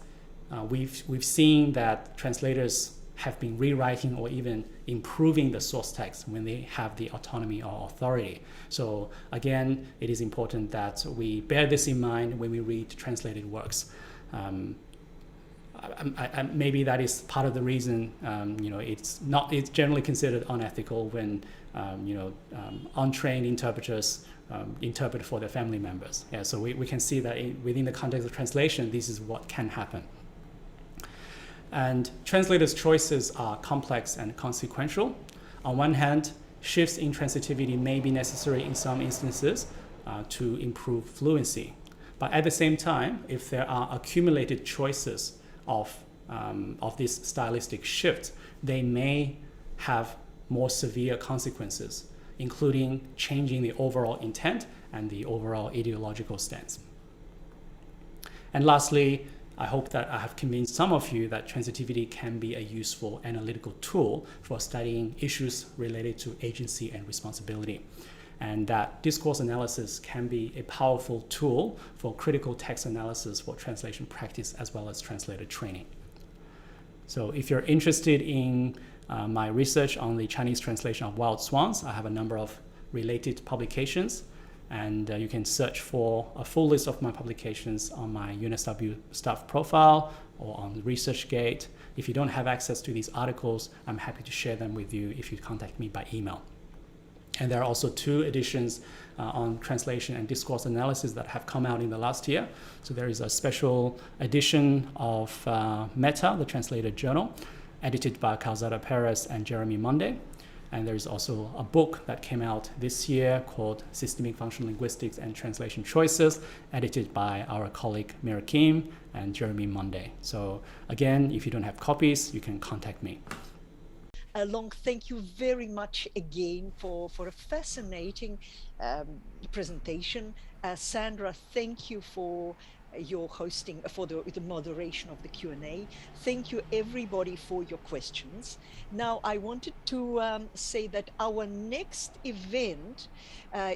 we've seen that translators have been rewriting or even improving the source text when they have the autonomy or authority. So again, it is important that we bear this in mind when we read translated works. Maybe that is part of the reason it's generally considered unethical when untrained interpreters interpret for their family members. Yeah, so we can see that within the context of translation, this is what can happen. And translators' choices are complex and consequential. On one hand, shifts in transitivity may be necessary in some instances to improve fluency. But at the same time, if there are accumulated choices of this stylistic shift, they may have more severe consequences, including changing the overall intent and the overall ideological stance. And lastly, I hope that I have convinced some of you that translativity can be a useful analytical tool for studying issues related to agency and responsibility, and that discourse analysis can be a powerful tool for critical text analysis for translation practice as well as translator training. So if you're interested in my research on the Chinese translation of Wild Swans, I have a number of related publications, and you can search for a full list of my publications on my UNSW staff profile or on ResearchGate. If you don't have access to these articles, I'm happy to share them with you if you contact me by email. And there are also 2 editions on translation and discourse analysis that have come out in the last year. So there is a special edition of Meta, the Translator Journal, edited by Calzada Perez and Jeremy Monday. And there is also a book that came out this year called Systemic Functional Linguistics and Translation Choices, edited by our colleague Mira Kim and Jeremy Monday. So again, if you don't have copies, you can contact me. Long, thank you very much again for a fascinating presentation. Sandra, thank you for your hosting, for the moderation of the Q&A. Thank you everybody for your questions. Now, I wanted to say that our next event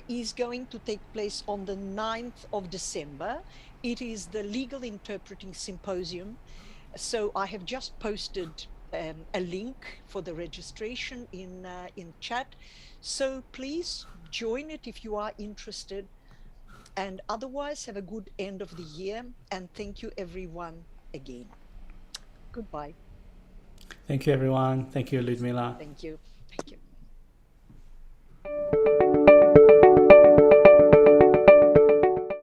is going to take place on the 9th of December. It is the Legal Interpreting Symposium. So I have just posted a link for the registration in chat. So please join it if you are interested. And otherwise, have a good end of the year. And thank you, everyone, again. Goodbye. Thank you, everyone. Thank you, Ludmila. Thank you. Thank you.